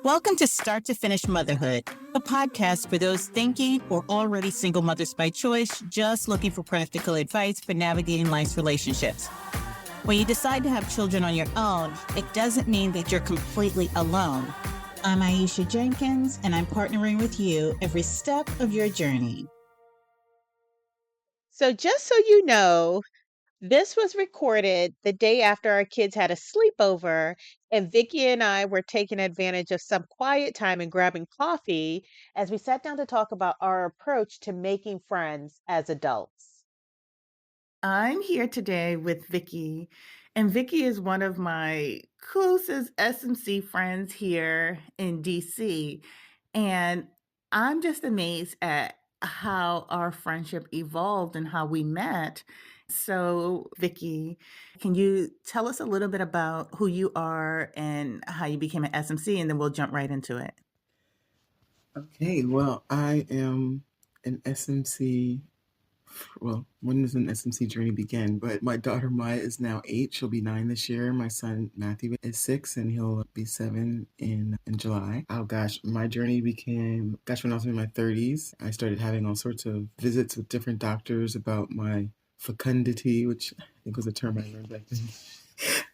Welcome to Start to Finish Motherhood, a podcast for those thinking or already single mothers by choice, just looking for practical advice for navigating life's relationships. When you decide to have children on your own, it doesn't mean that you're completely alone. I'm Aisha Jenkins, and I'm partnering with you every step of your journey. So, just so you know, this was recorded the day after our kids had a sleepover, and Vikki and I were taking advantage of some quiet time and grabbing coffee as we sat down to talk about our approach to making friends as adults. I'm here today with Vikki, and Vikki is one of my closest SMC friends here in DC. And I'm just amazed at how our friendship evolved and how we met. So, Vikki, can you tell us a little bit about who you are and how you became an SMC, and then we'll jump right into it. Okay, well, I am an SMC. Well, when does an SMC journey begin? But my daughter Maya is now 8. She'll be 9 this year. My son Matthew is 6, and he'll be 7 in July. Oh gosh, my journey began, when I was in my 30s. I started having all sorts of visits with different doctors about my fecundity, which I think was a term I learned back then.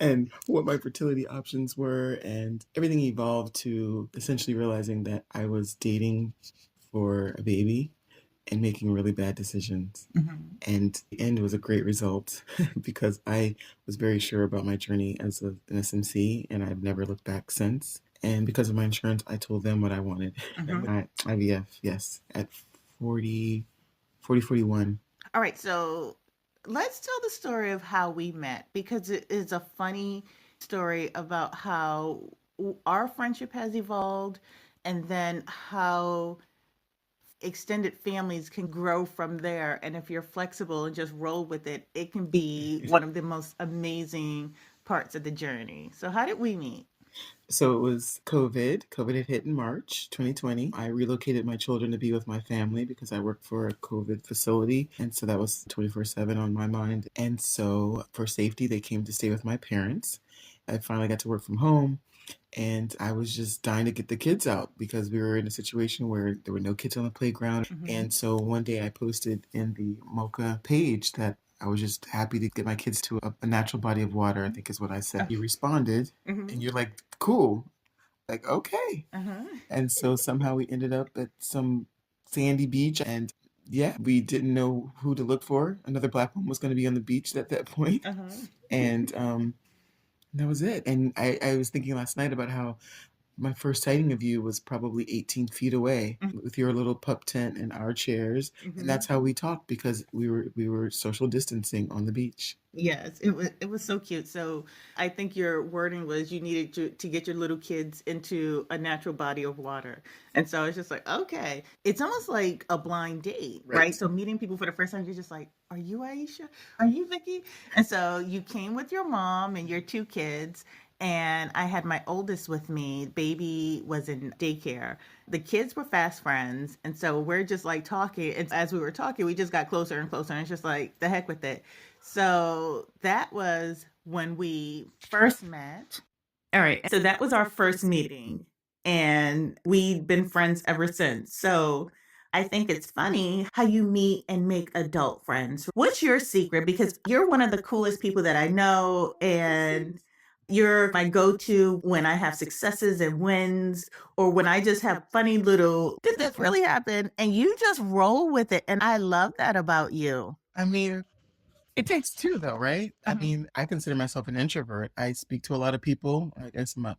And what my fertility options were, and everything evolved to essentially realizing that I was dating for a baby and making really bad decisions. And the end was a great result because I was very sure about my journey as an SMC, and I've never looked back since. And because of my insurance, I told them what I wanted. IVF, yes, at 41. All right, so let's tell the story of how we met, because it is a funny story about how our friendship has evolved and then how extended families can grow from there. And if you're flexible and just roll with it, it can be one of the most amazing parts of the journey. So how did we meet? So it was COVID. COVID had hit in March 2020. I relocated my children to be with my family because I worked for a COVID facility. And so that was 24/7 on my mind. And so for safety, they came to stay with my parents. I finally got to work from home. And I was just dying to get the kids out because we were in a situation where there were no kids on the playground. And so one day I posted in the Mocha page that I was just happy to get my kids to a natural body of water, I think is what I said. You responded, and you're like, cool. Like, okay. And so somehow we ended up at some sandy beach, and yeah, we didn't know who to look for. Another Black woman was going to be on the beach at that point. And that was it. And I was thinking last night about how my first sighting of you was probably 18 feet away with your little pup tent and our chairs. And that's how we talked because we were social distancing on the beach. Yes, it was so cute. So I think your wording was you needed to get your little kids into a natural body of water. And so it's just like, okay, it's almost like a blind date, right? So meeting people for the first time, you're just like, are you Aisha? Are you Vikki? And so you came with your mom and your 2 kids. And I had my oldest with me. Baby was in daycare. The kids were fast friends. And so we're just like talking. And as we were talking, we just got closer and closer. And it's just like, the heck with it. So that was when we first met. All right. So that was our first meeting. And we've been friends ever since. So I think it's funny how you meet and make adult friends. What's your secret? Because you're one of the coolest people that I know. And you're my go-to when I have successes and wins, or when I just have funny little, did this really happen? And you just roll with it. And I love that about you. I mean, it takes two though, right? I mean, I consider myself an introvert. I speak to a lot of people. I guess I'm an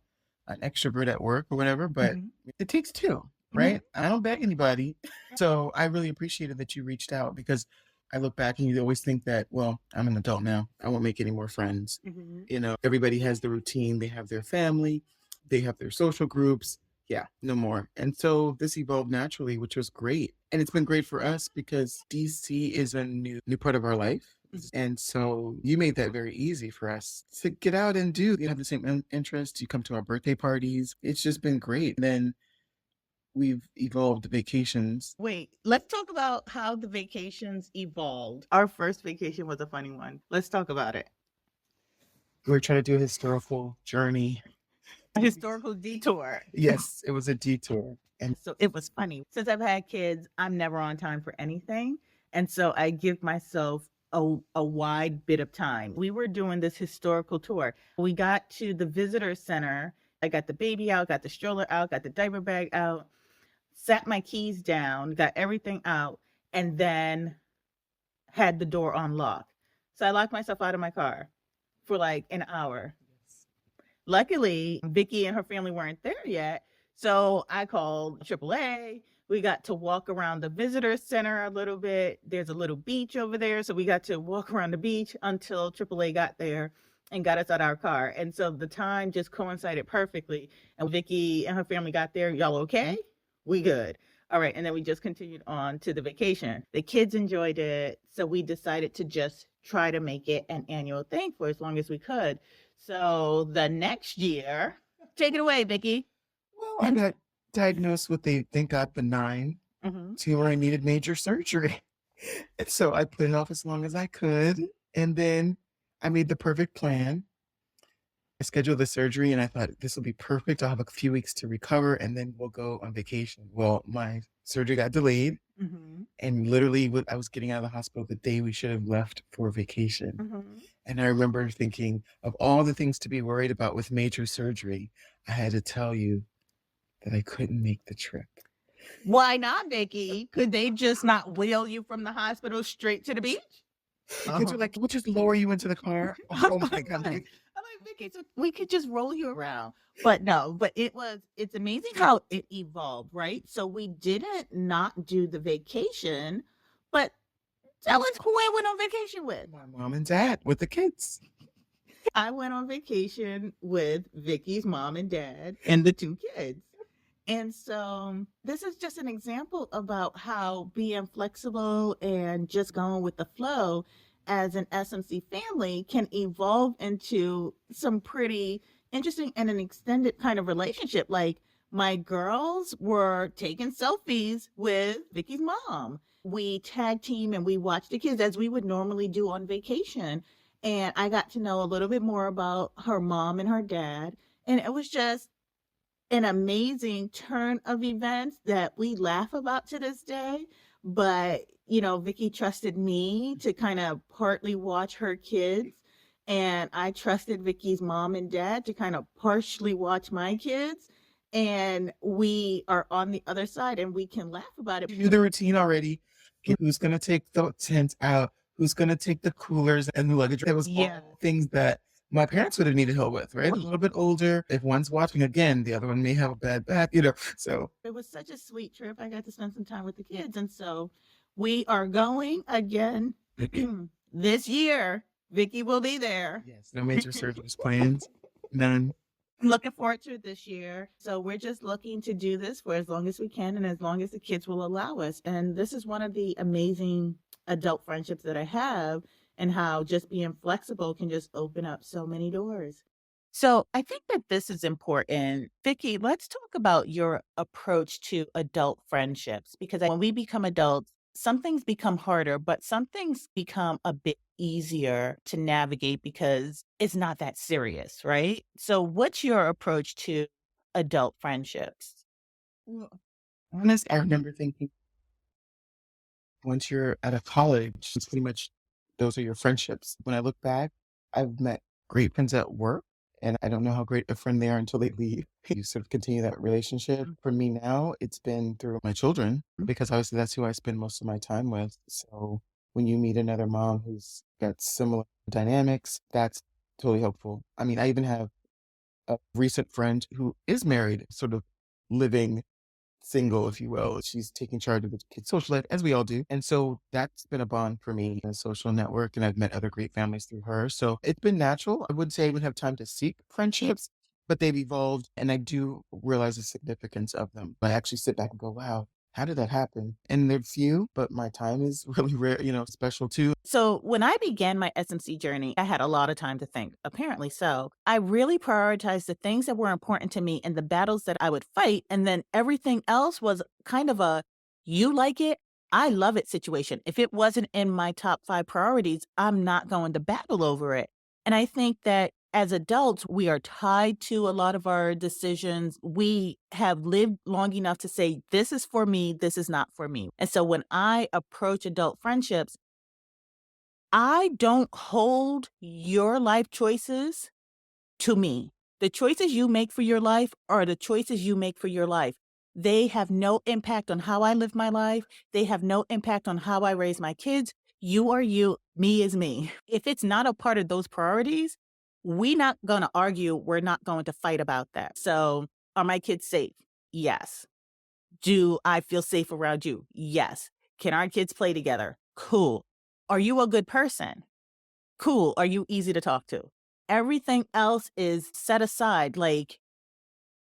extrovert at work or whatever, but it takes two, right? I don't beg anybody. So I really appreciated that you reached out because I look back and you always think that, well, I'm an adult now. I won't make any more friends. You know, everybody has the routine. They have their family. They have their social groups. Yeah, no more. And so this evolved naturally, which was great. And it's been great for us because DC is a new part of our life. And so you made that very easy for us to get out and do. You have the same interests. You come to our birthday parties. It's just been great. And then we've evolved vacations. Wait, let's talk about how the vacations evolved. Our first vacation was a funny one. Let's talk about it. We're trying to do a historical journey A historical detour. Yes, it was a detour. And So it was funny. Since I've had kids, I'm never on time for anything. And so I give myself a wide bit of time. We were doing this historical tour. We got to the visitor center. I got the baby out, got the stroller out, got the diaper bag out, sat my keys down, got everything out, and then had the door on lock. So I locked myself out of my car for like an hour. Luckily, Vikki and her family weren't there yet. So I called AAA. We got to walk around the visitor center a little bit. There's a little beach over there. So we got to walk around the beach until AAA got there and got us out our car. And so the time just coincided perfectly. And Vikki and her family got there. Y'all okay? We good. All right. And then we just continued on to the vacation. The kids enjoyed it. So we decided to just try to make it an annual thing for as long as we could. So the next year, take it away, Vikki. well, I got diagnosed with a, thank God, benign tumor. I needed major surgery. And so I put it off as long as I could. And then I made the perfect plan. I scheduled the surgery and I thought this will be perfect. I'll have a few weeks to recover and then we'll go on vacation. Well, my surgery got delayed. And literally, I was getting out of the hospital the day we should have left for vacation. And I remember thinking, of all the things to be worried about with major surgery, I had to tell you that I couldn't make the trip. Why not, Vikki? Could they just not wheel you from the hospital straight to the beach? Kids were like, we'll just lower you into the car. Oh my God. I'm like, Vikki, so we could just roll you around. But no, but it's amazing how it evolved, right? So we didn't not do the vacation, but tell us who I went on vacation with. My mom and dad with the kids. I went on vacation with Vikki's mom and dad and the two kids. And so this is just an example about how being flexible and just going with the flow as an SMC family can evolve into some pretty interesting and an extended kind of relationship. Like my girls were taking selfies with Vikki's mom. We tag team and we watched the kids as we would normally do on vacation. And I got to know a little bit more about her mom and her dad. And it was just an amazing turn of events that we laugh about to this day. But, you know, Vikki trusted me to kind of partly watch her kids. And I trusted Vikki's mom and dad to kind of partially watch my kids. And we are on the other side and we can laugh about it. You knew the routine already. Who's going to take the tent out? Who's going to take the coolers and the luggage? It was all things that my parents would have needed help with, right? A little bit older. If one's watching again, the other one may have a bad back, you know. So it was such a sweet trip. I got to spend some time with the kids. And so we are going again this year. Vikki will be there. Yes, no major surgeries planned. None. Looking forward to it this year. So we're just looking to do this for as long as we can and as long as the kids will allow us. And this is one of the amazing adult friendships that I have, and how just being flexible can just open up so many doors. So I think that this is important. Vikki, let's talk about your approach to adult friendships, because when we become adults, some things become harder, but some things become a bit easier to navigate because it's not that serious, right? So what's your approach to adult friendships? Well, honest, I remember thinking once you're out of college, it's pretty much those are your friendships. When I look back, I've met great friends at work, and I don't know how great a friend they are until they leave. You sort of continue that relationship. For me now, it's been through my children, because obviously that's who I spend most of my time with. So when you meet another mom who's got similar dynamics, that's totally helpful. I mean, I even have a recent friend who is married, sort of living single, if you will. She's taking charge of the kids' social life, as we all do. And so that's been a bond for me, a social network, and I've met other great families through her. So it's been natural. I wouldn't say I would have time to seek friendships, but they've evolved, and I do realize the significance of them. I actually sit back and go, wow, how did that happen? And they're few, but my time is really rare, special too. So when I began my SMC journey, I had a lot of time to think. Apparently so. I really prioritized the things that were important to me and the battles that I would fight. And then everything else was kind of a, you like it, I love it situation. If it wasn't in my top 5 priorities, I'm not going to battle over it. And I think that as adults, we are tied to a lot of our decisions. We have lived long enough to say, this is for me, this is not for me. And so when I approach adult friendships, I don't hold your life choices to me. The choices you make for your life are the choices you make for your life. They have no impact on how I live my life. They have no impact on how I raise my kids. You are you, me is me. If it's not a part of those priorities, we're not going to argue. We're not going to fight about that. So, are my kids safe? Yes. Do I feel safe around you? Yes. Can our kids play together? Cool. Are you a good person? Cool. Are you easy to talk to? Everything else is set aside. Like,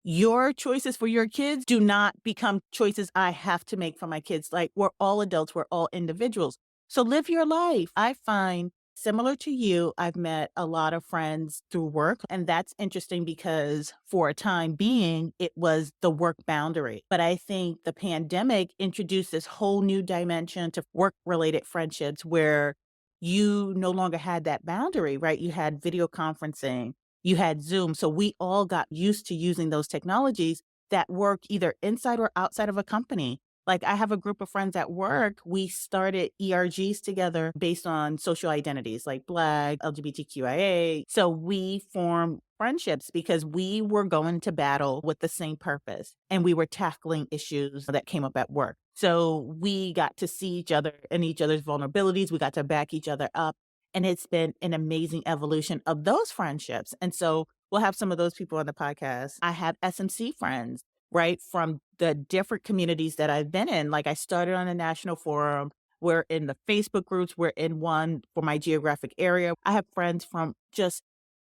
your choices for your kids do not become choices I have to make for my kids. Like, we're all adults, we're all individuals. So live your life. I find similar to you, I've met a lot of friends through work. And that's interesting because for a time being, it was the work boundary. But I think the pandemic introduced this whole new dimension to work related friendships where you no longer had that boundary, right? You had video conferencing, you had Zoom. So we all got used to using those technologies that work either inside or outside of a company. Like, I have a group of friends at work. We started ERGs together based on social identities like Black, LGBTQIA. So we formed friendships because we were going to battle with the same purpose and we were tackling issues that came up at work. So we got to see each other and each other's vulnerabilities. We got to back each other up. And it's been an amazing evolution of those friendships. And so we'll have some of those people on the podcast. I have SMC friends, right, from the different communities that I've been in. Like, I started on a national forum. We're in the Facebook groups. We're in one for my geographic area. I have friends from just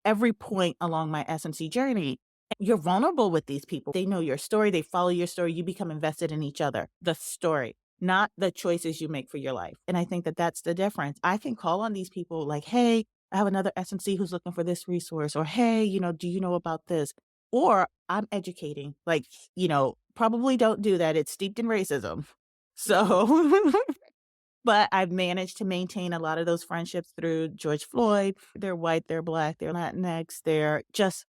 every point along my SMC journey. You're vulnerable with these people. They know your story. They follow your story. You become invested in each other. The story, not the choices you make for your life. And I think that that's the difference. I can call on these people like, hey, I have another SMC who's looking for this resource, or hey, do you know about this? Or I'm educating, like, probably don't do that. It's steeped in racism. So, but I've managed to maintain a lot of those friendships through George Floyd. They're white, they're Black, they're Latinx, they're just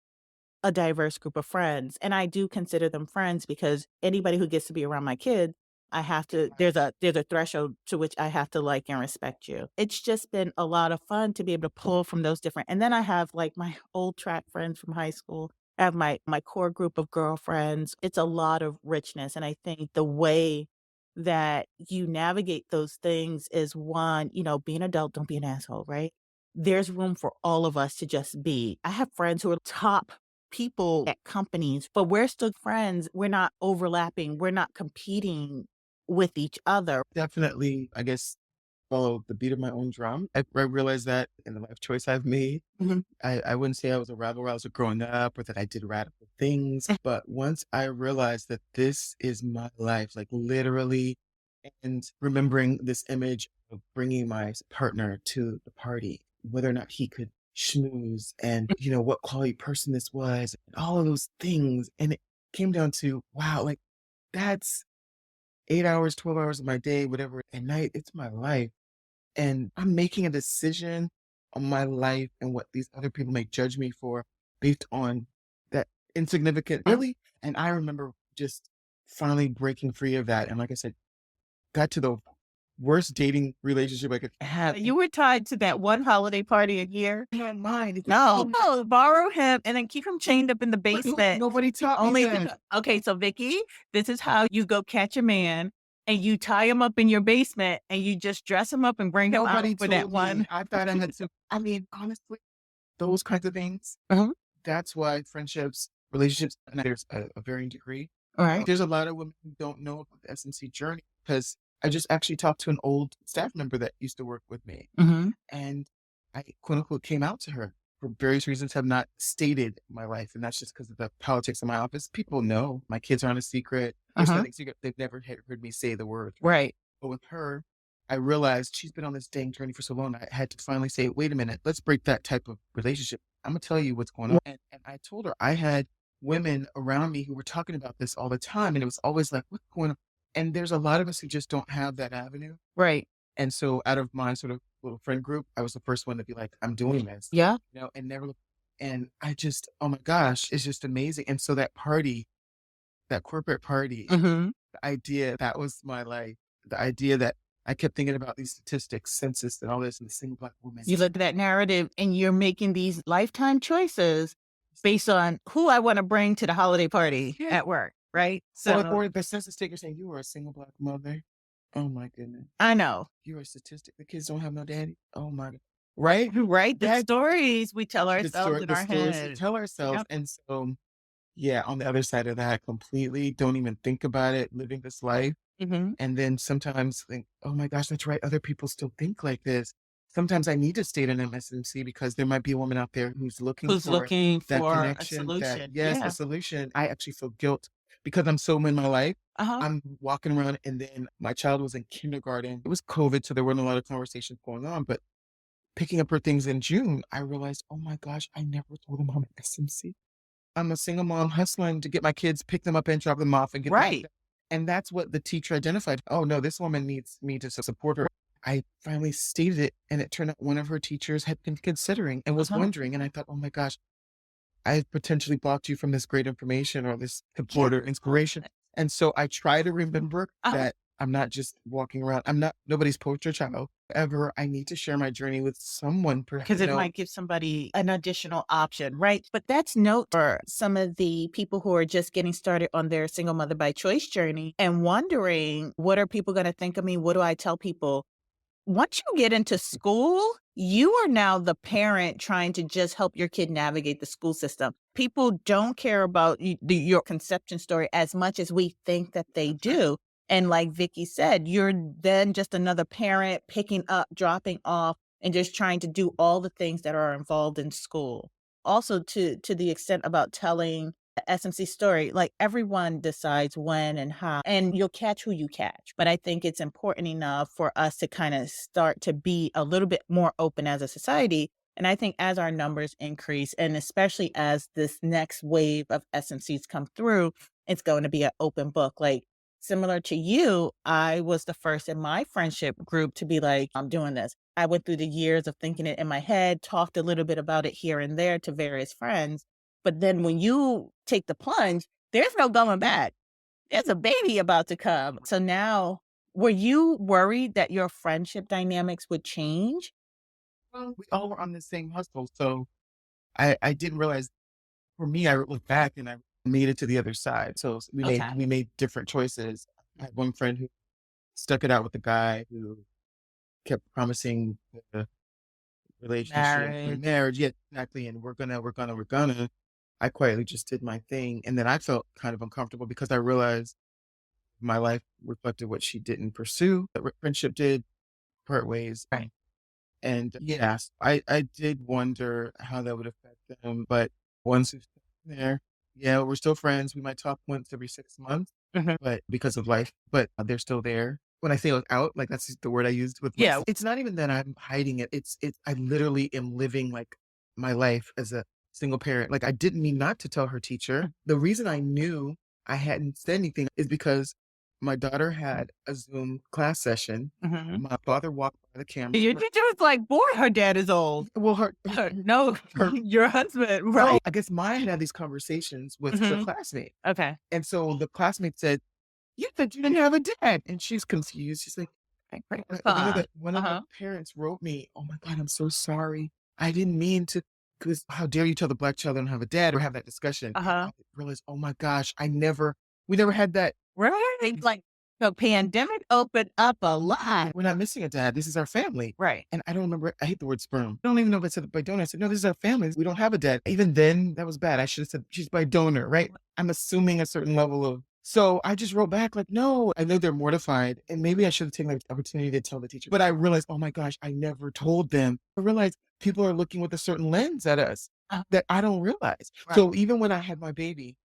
a diverse group of friends. And I do consider them friends because anybody who gets to be around my kids, I have to, there's a threshold to which I have to like and respect you. It's just been a lot of fun to be able to pull from those different. And then I have like my old track friends from high school. I have my core group of girlfriends. It's a lot of richness. And I think the way that you navigate those things is one, be an adult, don't be an asshole, right? There's room for all of us to just be. I have friends who are top people at companies, but we're still friends. We're not overlapping. We're not competing with each other. Definitely, I guess, follow the beat of my own drum. I realized that in the life choice I've made. Mhm. I wouldn't say I was a rebel rouser growing up or that I did radical things, but once I realized that this is my life, like literally, and remembering this image of bringing my partner to the party, whether or not he could schmooze and, what quality person this was, and all of those things. And it came down to, wow, like that's 8 hours, 12 hours of my day, whatever, at night, it's my life. And I'm making a decision on my life and what these other people may judge me for based on that insignificant, really. And I remember just finally breaking free of that. And like I said, got to the worst dating relationship I could have. You were tied to that one holiday party a year. In my mind, it was No, no, borrow him and then keep him chained up in the basement. nobody taught me Only that. okay, so Vikki, this is how you go catch a man and you tie him up in your basement and you just dress him up and bring him out Nobody for told that me. one. I thought I had to. I mean, honestly, those kinds of things. Uh-huh. That's why friendships, relationships, and there's a varying degree. All right. There's a lot of women who don't know about the SNC journey because I just actually talked to an old staff member that used to work with me, Mm-hmm. and I quote unquote came out to her for various reasons. Have not stated my life, and that's just because of the politics of my office. People know my kids aren't a secret. There's nothing secret. They've never heard me say the word. Right. But with her, I realized she's been on this dang journey for so long. I had to finally say, wait a minute, let's break that type of relationship. I'm going to tell you what's going on. And I told her I had women around me who were talking about this all the time. And it was always like, what's going on? And there's a lot of us who just don't have that avenue. Right. And so out of my sort of little friend group, I was the first one to be like, I'm doing this. Yeah. And never look. And I just, oh my gosh, it's just amazing. And so that party, that corporate party, Mm-hmm. the idea that was my life, the idea that I kept thinking about these statistics, census and all this, and the single Black woman. You look at that narrative and you're making these lifetime choices based on who I want to bring to the holiday party Yeah. at work, right? Or the census taker saying you are a single Black mother. Oh my goodness. I know. You're a statistic. The kids don't have no daddy. Oh my God. Right? Right. The That- stories we tell ourselves in our stories we head. tell ourselves. Yep. And so, yeah, on the other side of that, I completely don't even think about it, living this life. Mm-hmm. And then sometimes think, oh my gosh, that's right. Other people still think like this. Sometimes I need to stay in MSNC because there might be a woman out there who's looking Who's for looking that for a connection. solution. Yes, Yeah. a solution. I actually feel guilt because I'm so in my life. Uh-huh. I'm walking around, and then my child was in kindergarten. It was COVID, so there weren't a lot of conversations going on. But picking up her things in June, I realized, oh my gosh, I never told them I'm at SMC. I'm a single mom hustling to get my kids, pick them up and drop them off and get Right. back. And that's what the teacher identified. Oh no, this woman needs me to support her. I finally stated it, and it turned out one of her teachers had been considering and was Uh-huh. wondering. And I thought, oh my gosh, I potentially blocked you from this great information or this support or inspiration. And so I try to remember Uh-huh. that I'm not just walking around. I'm not nobody's poster child. Ever, I need to share my journey with someone. Because it might give somebody an additional option, right? But that's note for some of the people who are just getting started on their single mother by choice journey and wondering, what are people going to think of me? What do I tell people? Once you get into school, you are now the parent trying to just help your kid navigate the school system. People don't care about your conception story as much as we think that they do. And like Vikki said, you're then just another parent picking up, dropping off, and just trying to do all the things that are involved in school. Also, to the extent about telling the SMC story, like everyone decides when and how, and you'll catch who you catch. But I think it's important enough for us to kind of start to be a little bit more open as a society. And I think as our numbers increase, and especially as this next wave of SMCs come through, it's going to be an open book. Like, similar to you, I was the first in my friendship group to be like, I'm doing this. I went through the years of thinking it in my head, talked a little bit about it here and there to various friends. But then when you take the plunge, there's no going back. There's a baby about to come. So now, were you worried that your friendship dynamics would change? Well, we all were on the same hustle. So I didn't realize, for me, I looked back and I made it to the other side. So we made different choices. I had one friend who stuck it out with a guy who kept promising the relationship, marriage. Yeah, exactly. And we're gonna. I quietly just did my thing. And then I felt kind of uncomfortable because I realized my life reflected what she didn't pursue. That friendship did part ways. Right. And yes, I did wonder how that would affect them. But once it's there, yeah, we're still friends. We might talk once every 6 months, but because of life, but they're still there. When I say out, like that's the word I used with, Yeah. it's not even that I'm hiding it. It's I literally am living like my life as a single parent. Like I didn't mean not to tell her teacher. The reason I knew I hadn't said anything is because my daughter had a Zoom class session. My father walked by the camera. Your teacher was like, boy, her dad is old. Well, Your husband, right? Oh, I guess mine had these conversations with the classmate. Okay. And so the classmate said, you said you didn't have a dad. And she's confused. She's like, one of the parents wrote me, oh my God, I'm so sorry. I didn't mean to, because how dare you tell the Black child they don't have a dad or have that discussion. I realized, oh my gosh, we never had that. Right. Like the pandemic opened up a lot. We're not missing a dad. This is our family. Right. And I don't remember, I hate the word sperm. I don't even know if I said it by donor. I said, no, this is our family. We don't have a dad. Even then, that was bad. I should have said she's by donor, right? I'm assuming a certain level of. So I just wrote back like, no, I know they're mortified. And maybe I should have taken the opportunity to tell the teacher. But I realized, oh my gosh, I never told them. I realized people are looking with a certain lens at us that I don't realize. Right. So even when I had my baby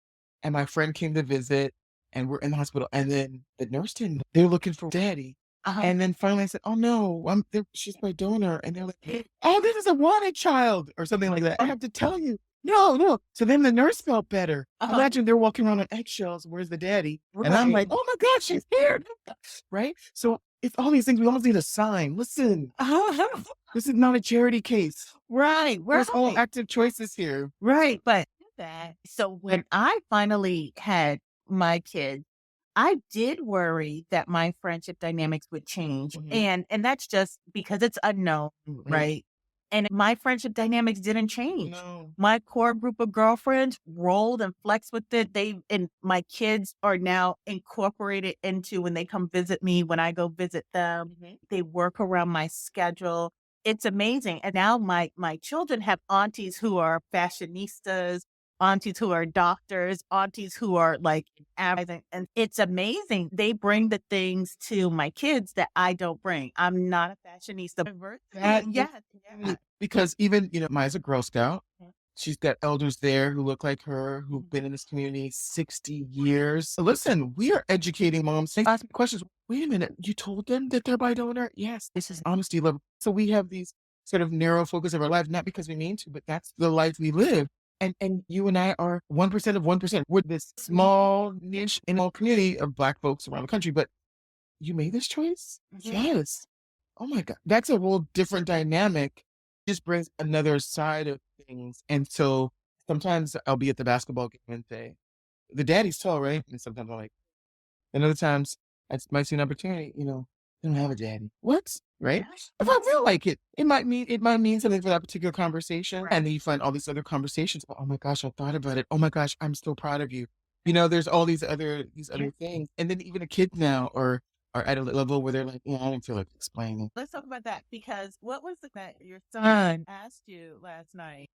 and my friend came to visit and we're in the hospital and then the nurse didn't, they're looking for daddy. And then finally I said, oh no, she's my donor. And they're like, oh, this is a wanted child or something like that. I have to tell you. No. So then the nurse felt better. Imagine they're walking around on eggshells. Where's the daddy? Right. And I'm like, oh my God, she's here. Right? So it's all these things. We almost need a sign. Listen. This is not a charity case. Right, There's all right, active choices here. right. But that, so when I finally had my kids, I did worry that my friendship dynamics would change. And that's just because it's unknown, right? And my friendship dynamics didn't change. No. My core group of girlfriends rolled and flexed with it. And my kids are now incorporated into when they come visit me, when I go visit them. They work around my schedule. It's amazing. And now my children have aunties who are fashionistas, aunties who are doctors, aunties who are like in advertising. And it's amazing. They bring the things to my kids that I don't bring. I'm not a fashionista. That Yes. is because even, Maya's a Girl Scout. Mhm. She's got elders there who look like her, who've been in this community 60 years. Listen, we are educating moms. They ask me questions. Wait a minute, you told them that they're by donor? Yes, this is honesty level. So we have these sort of narrow focus of our lives, not because we mean to, but that's the life we live. And you and I are 1% of 1%. We're this small niche in a community of Black folks around the country, but you made this choice? Yes. Oh my God. That's a whole different dynamic. Just brings another side of things. And so sometimes I'll be at the basketball game and say, the daddy's tall, right? And sometimes I'm like, and other times I might see an opportunity, they don't have a daddy. What? Right? If I feel like it, it might mean something for that particular conversation. Right. And then you find all these other conversations. Oh my gosh, I thought about it. Oh my gosh, I'm so proud of you. There's all these other things. And then even the kids now are at a level where they're like, yeah, I don't feel like explaining. Let's talk about that because what was it that your son asked you last night?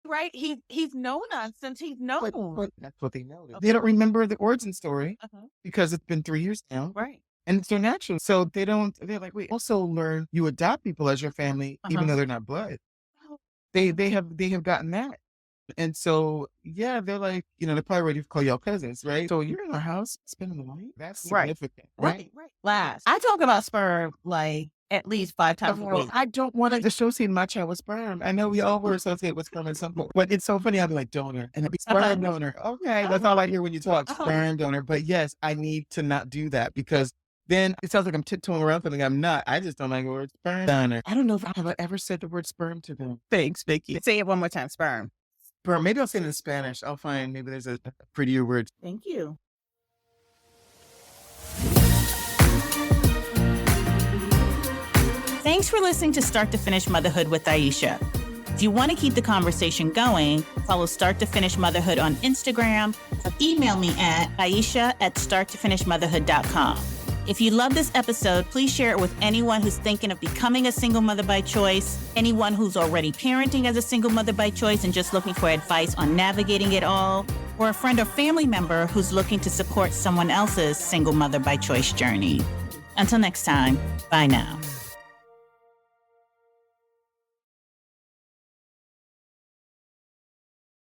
Right? He's known us since he's known. But that's what they know. They don't remember the origin story Uh-huh. because it's been 3 years now. Right. And it's their natural. So they're like, wait, also learn you adopt people as your family, even though they're not blood. They have gotten that. And so, yeah, they're like, they're probably ready to call y'all cousins, right? So you're in our house spending the night? That's significant, right? Last. I talk about sperm like at least 5 times a week. I don't want to associate my child with sperm. I know we all were associated with sperm at some point, but it's so funny. I'll be like donor and I'll be sperm donor. Okay, that's all I hear when you talk, sperm donor. But yes, I need to not do that because then it sounds like I'm tiptoeing around something I'm not. I just don't like the word sperm donor. I don't know if I've ever said the word sperm to them. Thanks, Vikki. Say it one more time, sperm. Sperm. Maybe I'll say it in Spanish. I'll find maybe there's a prettier word. Thank you. Thanks for listening to Start to Finish Motherhood with Aisha. If you want to keep the conversation going, follow Start to Finish Motherhood on Instagram or email me at aisha@starttofinishmotherhood.com. If you love this episode, please share it with anyone who's thinking of becoming a single mother by choice, anyone who's already parenting as a single mother by choice and just looking for advice on navigating it all, or a friend or family member who's looking to support someone else's single mother by choice journey. Until next time, bye now.